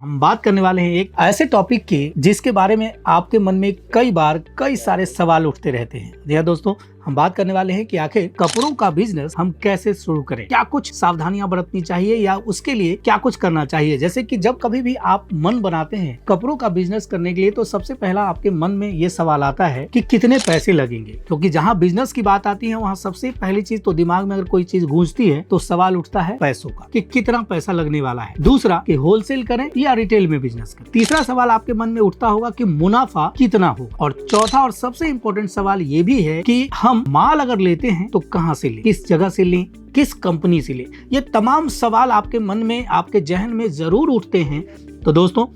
हम बात करने वाले हैं एक ऐसे टॉपिक की जिसके बारे में आपके मन में कई बार कई सारे सवाल उठते रहते हैं। जी हाँ दोस्तों, हम बात करने वाले हैं कि आखिर कपड़ों का बिजनेस हम कैसे शुरू करें, क्या कुछ सावधानियां बरतनी चाहिए या उसके लिए क्या कुछ करना चाहिए। जैसे कि जब कभी भी आप मन बनाते हैं कपड़ों का बिजनेस करने के लिए तो सबसे पहला आपके मन में ये सवाल आता है कि कितने पैसे लगेंगे, क्योंकि जहाँ बिजनेस की बात आती है वहाँ सबसे पहली चीज तो दिमाग में अगर कोई चीज गूंजती है तो सवाल उठता है पैसों का, कि कितना पैसा लगने वाला है। दूसरा कि होलसेल करें या रिटेल में बिजनेस करें। तीसरा सवाल आपके मन में उठता होगा कि मुनाफा कितना हो। और चौथा और सबसे इम्पोर्टेंट सवाल ये भी है कि हम माल अगर लेते हैं तो कहां से लें, किस जगह से लें, किस कंपनी से लें। ये तमाम सवाल आपके मन में, आपके जहन में जरूर उठते हैं। तो दोस्तों,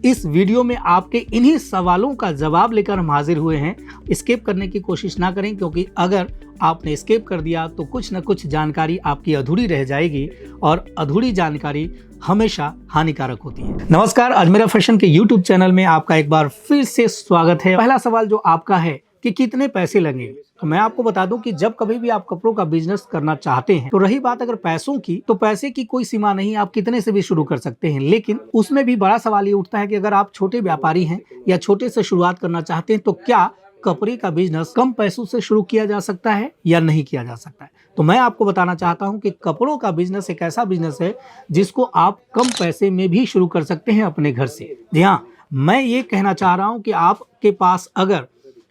इस वीडियो में आपके इन्हीं सवालों का जवाब लेकर हम हाजिर हुए हैं। स्किप करने की कोशिश ना करें, क्योंकि अगर आपने स्किप कर दिया तो कुछ न कुछ जानकारी आपकी अधूरी रह जाएगी और अधूरी जानकारी हमेशा हानिकारक होती है। नमस्कार, अजमेरा फैशन के YouTube चैनल में आपका एक बार फिर से स्वागत है। पहला सवाल जो आपका है कि कितने पैसे लगेंगे, तो मैं आपको बता दूं कि जब कभी भी आप कपड़ों का बिजनेस करना चाहते हैं तो रही बात अगर पैसों की, तो पैसे की कोई सीमा नहीं, आप कितने से भी शुरू कर सकते हैं। लेकिन उसमें भी बड़ा सवाल ये उठता है कि अगर आप छोटे व्यापारी हैं या छोटे से शुरुआत करना चाहते हैं तो क्या कपड़े का बिजनेस कम पैसों से शुरू किया जा सकता है या नहीं किया जा सकता है। तो मैं आपको बताना चाहता हूं कि कपड़ों का बिजनेस एक ऐसा बिजनेस है जिसको आप कम पैसे में भी शुरू कर सकते हैं अपने घर से। जी हाँ, मैं ये कहना चाह रहा हूं कि आपके पास अगर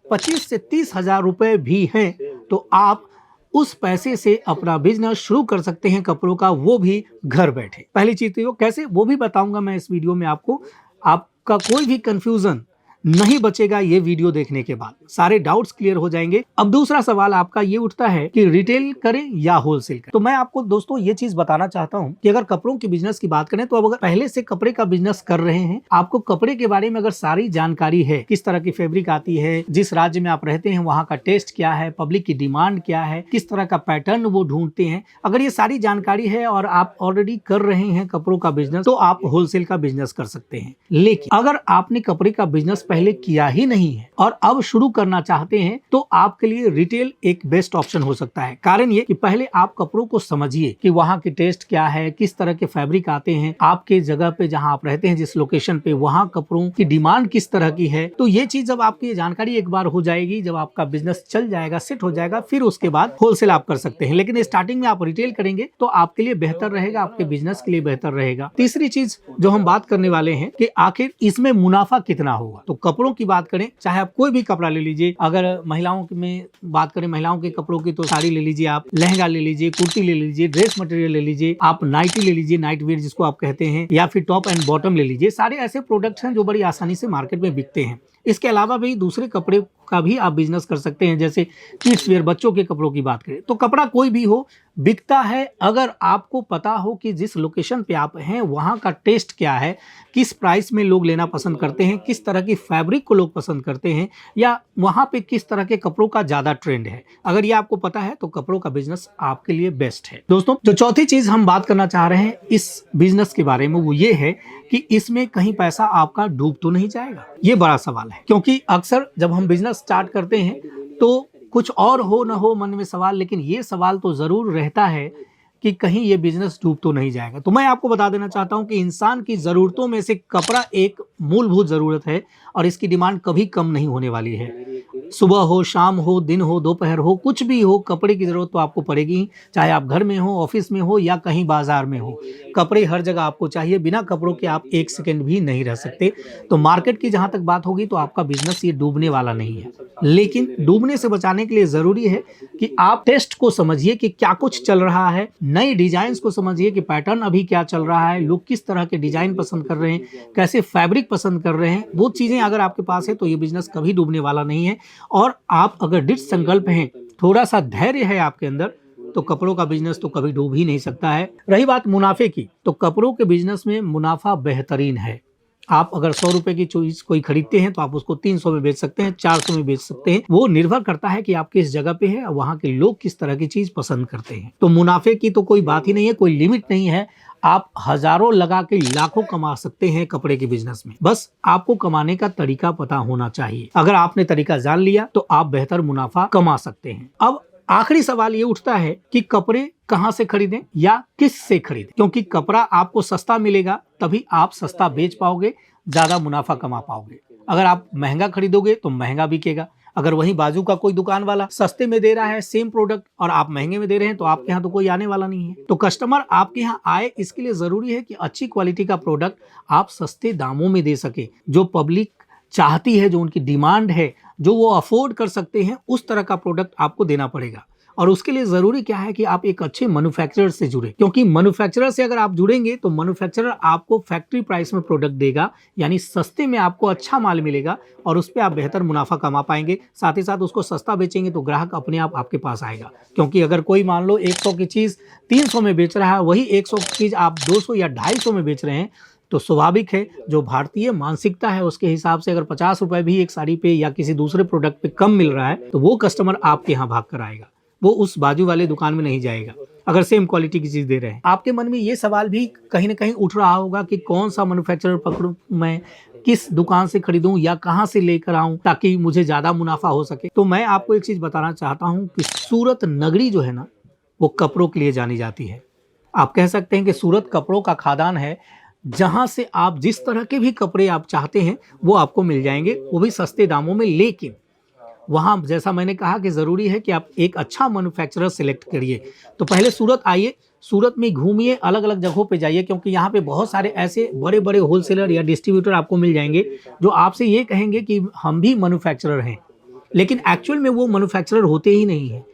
25 से 30 हजार रुपए भी हैं तो आप उस पैसे से अपना बिजनेस शुरू कर सकते हैं कपड़ों का, वो भी घर बैठे। पहली चीज तो कैसे, वो भी बताऊंगा मैं इस वीडियो में आपको। आपका कोई भी कंफ्यूजन नहीं बचेगा ये वीडियो देखने के बाद, सारे डाउट्स क्लियर हो जाएंगे। अब दूसरा सवाल आपका ये उठता है कि रिटेल करें या होलसेल करें। तो मैं आपको दोस्तों ये चीज बताना चाहता हूं कि अगर कपड़ों के बिजनेस की बात करें तो अब अगर पहले से कपड़े का बिजनेस कर रहे हैं, आपको कपड़े के बारे में अगर सारी जानकारी है, किस तरह की फैब्रिक आती है, जिस राज्य में आप रहते हैं वहां का टेस्ट क्या है, पब्लिक की डिमांड क्या है, किस तरह का पैटर्न वो ढूंढते हैं, अगर ये सारी जानकारी है और आप ऑलरेडी कर रहे हैं कपड़ों का बिजनेस, तो आप होलसेल का बिजनेस कर सकते हैं। लेकिन अगर आपने कपड़े का बिजनेस पहले किया ही नहीं है और अब शुरू करना चाहते हैं तो आपके लिए रिटेल एक बेस्ट ऑप्शन हो सकता है। कारण ये कि पहले आप कपड़ों को समझिए कि वहाँ के टेस्ट क्या है, किस तरह के फैब्रिक आते हैं, आपके जगह पे जहाँ आप रहते हैं, जिस लोकेशन पे, वहाँ कपड़ों की डिमांड किस तरह की है। तो ये चीज जब आपकी जानकारी एक बार हो जाएगी, जब आपका बिजनेस चल जाएगा, सेट हो जाएगा, फिर उसके बाद होलसेल आप कर सकते हैं। लेकिन स्टार्टिंग में आप रिटेल करेंगे तो आपके लिए बेहतर रहेगा, आपके बिजनेस के लिए बेहतर रहेगा। तीसरी चीज जो हम बात करने वाले हैं कि आखिर इसमें मुनाफा कितना होगा। तो कपड़ों की बात करें, चाहे आप कोई भी कपड़ा ले लीजिए, अगर महिलाओं में बात करें, महिलाओं के कपड़ों की तो साड़ी ले लीजिए, आप लहंगा ले लीजिए, कुर्ती ले लीजिए, ड्रेस मटेरियल ले लीजिए, आप नाइटी ले लीजिए, नाइट वेयर जिसको आप कहते हैं, या फिर टॉप एंड बॉटम ले लीजिए। सारे ऐसे प्रोडक्ट्स हैं जो बड़ी आसानी से मार्केट में बिकते हैं। इसके अलावा भी दूसरे कपड़े का भी आप बिजनेस कर सकते हैं, जैसे किड्स वेयर, बच्चों के कपड़ों की बात करें तो कपड़ा कोई भी हो बिकता है, अगर आपको पता हो कि जिस लोकेशन पे आप हैं वहाँ का टेस्ट क्या है, किस प्राइस में लोग लेना पसंद करते हैं, किस तरह की फैब्रिक को लोग पसंद करते हैं, या वहाँ पे किस तरह के कपड़ों का ज़्यादा ट्रेंड है। अगर ये आपको पता है तो कपड़ों का बिजनेस आपके लिए बेस्ट है। दोस्तों, जो चौथी चीज़ हम बात करना चाह रहे हैं इस बिजनेस के बारे में, वो ये है कि इसमें कहीं पैसा आपका डूब तो नहीं जाएगा। ये बड़ा सवाल है, क्योंकि अक्सर जब हम बिजनेस स्टार्ट करते हैं तो कुछ और हो न हो मन में सवाल, लेकिन ये सवाल तो जरूर रहता है कि कहीं ये बिजनेस डूब तो नहीं जाएगा। तो मैं आपको बता देना चाहता हूं कि इंसान की जरूरतों में से कपड़ा एक मूलभूत जरूरत है और इसकी डिमांड कभी कम नहीं होने वाली है। सुबह हो, शाम हो, दिन हो, दोपहर हो, कुछ भी हो, कपड़े की जरूरत तो आपको पड़ेगी ही। चाहे आप घर में हो, ऑफिस में हो या कहीं बाजार में हो, कपड़े हर जगह आपको चाहिए। बिना कपड़ों के आप एक सेकंड भी नहीं रह सकते। तो मार्केट की जहां तक बात होगी तो आपका बिजनेस ये डूबने वाला नहीं है। लेकिन डूबने से बचाने के लिए जरूरी है कि आप टेस्ट को समझिए कि क्या कुछ चल रहा है, नई डिजाइन को समझिए कि पैटर्न अभी क्या चल रहा है, लोग किस तरह के डिजाइन पसंद कर रहे हैं, कैसे फैब्रिक पसंद कर रहे हैं। वो चीजें अगर आपके पास है तो ये बिजनेस कभी डूबने वाला नहीं है। और आप अगर दृढ़ संकल्प हैं, थोड़ा सा धैर्य है आपके अंदर, तो कपड़ों का बिजनेस तो कभी डूब ही नहीं सकता है। रही बात मुनाफे की, तो कपड़ों के बिजनेस में मुनाफा बेहतरीन है। आप अगर 100 रुपए की चीज कोई खरीदते हैं तो आप उसको 300 में बेच सकते हैं, 400 में बेच सकते हैं। वो निर्भर करता है कि आप किस जगह पे हैं और वहाँ के लोग किस तरह की चीज पसंद करते हैं। तो मुनाफे की तो कोई बात ही नहीं है, कोई लिमिट नहीं है। आप हजारों लगा के लाखों कमा सकते हैं कपड़े के बिजनेस में। बस आपको कमाने का तरीका पता होना चाहिए। अगर आपने तरीका जान लिया तो आप बेहतर मुनाफा कमा सकते हैं। अब आखिरी सवाल ये उठता है कि कपड़े कहाँ से खरीदें या किस से खरीदें, क्योंकि कपड़ा आपको सस्ता मिलेगा तभी आप सस्ता बेच पाओगे, ज्यादा मुनाफा कमा पाओगे। अगर आप महंगा खरीदोगे तो महंगा बिकेगा। अगर वहीं बाजू का कोई दुकान वाला सस्ते में दे रहा है सेम प्रोडक्ट और आप महंगे में दे रहे हैं तो आपके यहाँ तो कोई आने वाला नहीं है। तो कस्टमर आपके यहाँ आए, इसके लिए जरूरी है कि अच्छी क्वालिटी का प्रोडक्ट आप सस्ते दामों में दे सके। जो पब्लिक चाहती है, जो उनकी डिमांड है, जो वो अफोर्ड कर सकते हैं, उस तरह का प्रोडक्ट आपको देना पड़ेगा। और उसके लिए जरूरी क्या है कि आप एक अच्छे मैन्युफैक्चरर से जुड़े, क्योंकि मैन्युफैक्चरर से अगर आप जुड़ेंगे तो मैन्युफैक्चरर आपको फैक्ट्री प्राइस में प्रोडक्ट देगा, यानी सस्ते में आपको अच्छा माल मिलेगा और उस पर आप बेहतर मुनाफा कमा पाएंगे। साथ ही साथ उसको सस्ता बेचेंगे तो ग्राहक अपने आप आपके पास आएगा, क्योंकि अगर कोई मान लो 100 की चीज 300 में बेच रहा है, वही 100 की चीज आप 200 या 250 में बेच रहे हैं, तो स्वाभाविक है जो भारतीय मानसिकता है उसके हिसाब से अगर 50 रुपए भी एक साड़ी पे या किसी दूसरे प्रोडक्ट पे कम मिल रहा है तो वो कस्टमर आपके यहाँ भाग कर आएगा, वो उस बाजू वाले दुकान में नहीं जाएगा अगर सेम क्वालिटी की चीज दे रहे हैं। आपके मन में ये सवाल भी कहीं ना कहीं उठ रहा होगा कि कौन सा मैन्युफैक्चरर पकड़ूं मैं, किस दुकान से खरीदूं या कहां से लेकर आऊं ताकि मुझे ज्यादा मुनाफा हो सके। तो मैं आपको एक चीज बताना चाहता हूं कि सूरत नगरी जो है ना, वो कपड़ों के लिए जानी जाती है। आप कह सकते हैं कि सूरत कपड़ों का खादान है, जहां से आप जिस तरह के भी कपड़े आप चाहते हैं वो आपको मिल जाएंगे, वो भी सस्ते दामों में। लेकिन वहां जैसा मैंने कहा कि जरूरी है कि आप एक अच्छा मैन्युफैक्चरर सिलेक्ट करिए। तो पहले सूरत आइए, सूरत में घूमिए, अलग अलग जगहों पे जाइए, क्योंकि यहाँ पे बहुत सारे ऐसे बड़े बड़े होलसेलर या डिस्ट्रीब्यूटर आपको मिल जाएंगे जो आपसे ये कहेंगे कि हम भी मैन्युफैक्चरर हैं, लेकिन एक्चुअल में वो मैन्युफैक्चरर होते ही नहीं है।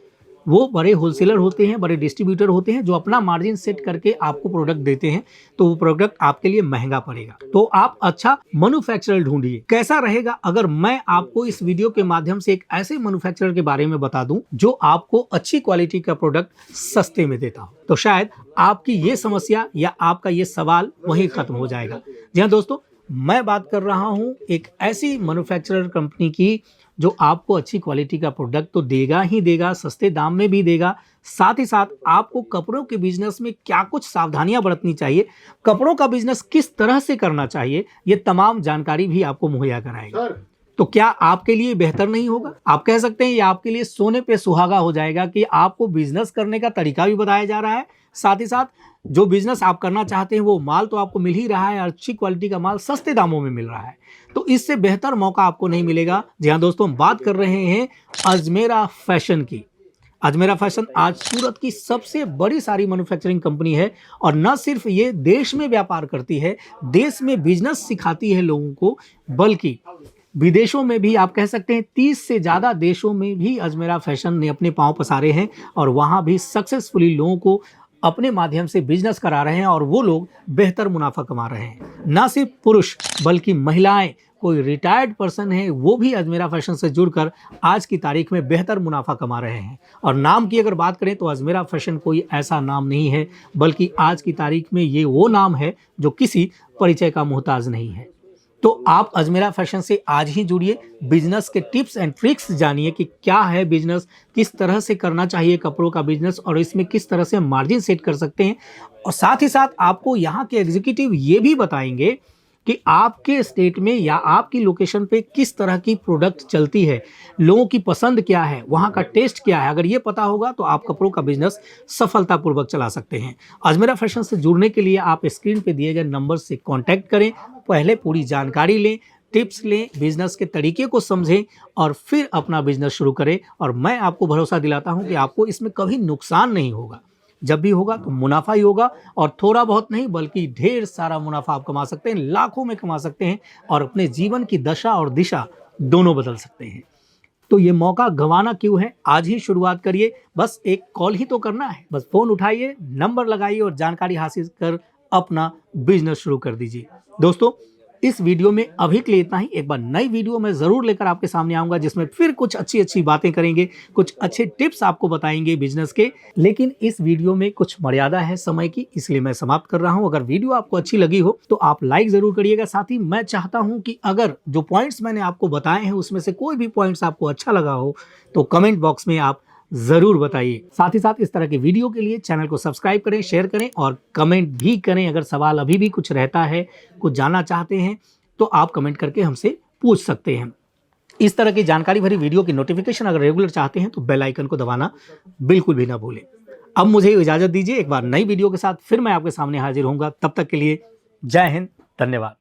वो बड़े होलसेलर होते हैं, बड़े डिस्ट्रीब्यूटर होते हैं जो अपना मार्जिन सेट करके आपको प्रोडक्ट देते हैं, तो वो प्रोडक्ट आपके लिए महंगा पड़ेगा। तो आप अच्छा मैन्युफैक्चरर ढूंढिए। कैसा रहेगा अगर मैं आपको इस वीडियो के माध्यम से एक ऐसे मैन्युफैक्चरर के बारे में बता दूं जो आपको अच्छी क्वालिटी का प्रोडक्ट सस्ते में देता हो, तो शायद आपकी ये समस्या या आपका ये सवाल वहीं खत्म हो जाएगा। जी हाँ दोस्तों, मैं बात कर रहा हूं एक ऐसी मैन्युफैक्चरर कंपनी की जो आपको अच्छी क्वालिटी का प्रोडक्ट तो देगा ही देगा, सस्ते दाम में भी देगा। साथ ही साथ आपको कपड़ों के बिजनेस में क्या कुछ सावधानियां बरतनी चाहिए, कपड़ों का बिजनेस किस तरह से करना चाहिए, ये तमाम जानकारी भी आपको मुहैया कराएगा। तो क्या आपके लिए बेहतर नहीं होगा? आप कह सकते हैं ये आपके लिए सोने पे सुहागा हो जाएगा कि आपको बिजनेस करने का तरीका भी बताया जा रहा है, साथ ही साथ जो बिजनेस आप करना चाहते हैं वो माल तो आपको मिल ही रहा है, अच्छी क्वालिटी का माल सस्ते दामों में मिल रहा है। तो इससे बेहतर मौका आपको नहीं मिलेगा। जी हाँ दोस्तों, हम बात कर रहे हैं अजमेरा फैशन की। अजमेरा फैशन आज सूरत की सबसे बड़ी साड़ी मैन्युफैक्चरिंग कंपनी है, और न सिर्फ ये देश में व्यापार करती है, देश में बिजनेस सिखाती है लोगों को, बल्कि विदेशों में भी आप कह सकते हैं 30 से ज़्यादा देशों में भी अजमेरा फैशन ने अपने पांव पसारे हैं और वहाँ भी सक्सेसफुली लोगों को अपने माध्यम से बिजनेस करा रहे हैं और वो लोग बेहतर मुनाफा कमा रहे हैं। ना सिर्फ पुरुष बल्कि महिलाएं, कोई रिटायर्ड पर्सन है, वो भी अजमेरा फैशन से जुड़कर आज की तारीख में बेहतर मुनाफा कमा रहे हैं। और नाम की अगर बात करें तो अजमेरा फैशन कोई ऐसा नाम नहीं है, बल्कि आज की तारीख में ये वो नाम है जो किसी परिचय का मोहताज नहीं है। तो आप अजमेरा फैशन से आज ही जुड़िए, बिजनेस के टिप्स एंड ट्रिक्स जानिए कि क्या है बिजनेस, किस तरह से करना चाहिए कपड़ों का बिजनेस और इसमें किस तरह से मार्जिन सेट कर सकते हैं। और साथ ही साथ आपको यहाँ के एग्जीक्यूटिव ये भी बताएंगे कि आपके स्टेट में या आपकी लोकेशन पे किस तरह की प्रोडक्ट चलती है, लोगों की पसंद क्या है, वहाँ का टेस्ट क्या है। अगर ये पता होगा तो आप कपड़ों का बिजनेस सफलतापूर्वक चला सकते हैं। अजमेरा फैशन से जुड़ने के लिए आप स्क्रीन पे दिए गए नंबर से कांटेक्ट करें, पहले पूरी जानकारी लें, टिप्स लें, बिजनेस के तरीके को समझें और फिर अपना बिजनेस शुरू करें। और मैं आपको भरोसा दिलाता हूँ कि आपको इसमें कभी नुकसान नहीं होगा। जब भी होगा तो मुनाफा ही होगा, और थोड़ा बहुत नहीं बल्कि ढेर सारा मुनाफा आप कमा सकते हैं, लाखों में कमा सकते हैं और अपने जीवन की दशा और दिशा दोनों बदल सकते हैं। तो ये मौका गंवाना क्यों है, आज ही शुरुआत करिए। बस एक कॉल ही तो करना है, बस फोन उठाइए, नंबर लगाइए और जानकारी हासिल कर अपना बिजनेस शुरू कर दीजिए। दोस्तों, इस वीडियो में अभी के लिए इतना ही। एक बार नई वीडियो में जरूर लेकर आपके सामने आऊंगा, जिसमें फिर कुछ अच्छी अच्छी बातें करेंगे, कुछ अच्छे टिप्स आपको बताएंगे बिजनेस के। लेकिन इस वीडियो में कुछ मर्यादा है समय की, इसलिए मैं समाप्त कर रहा हूं। अगर वीडियो आपको अच्छी लगी हो तो आप लाइक जरूर करिएगा। साथ ही मैं चाहता हूं कि अगर जो पॉइंट्स मैंने आपको बताए हैं उसमें से कोई भी पॉइंट्स आपको अच्छा लगा हो तो कमेंट बॉक्स में आप जरूर बताइए। साथ ही साथ इस तरह के वीडियो के लिए चैनल को सब्सक्राइब करें, शेयर करें और कमेंट भी करें। अगर सवाल अभी भी कुछ रहता है, कुछ जानना चाहते हैं तो आप कमेंट करके हमसे पूछ सकते हैं। इस तरह की जानकारी भरी वीडियो की नोटिफिकेशन अगर रेगुलर चाहते हैं तो बेल आइकन को दबाना बिल्कुल भी ना भूलें। अब मुझे इजाजत दीजिए, एक बार नई वीडियो के साथ फिर मैं आपके सामने हाजिर होऊंगा। तब तक के लिए जय हिंद, धन्यवाद।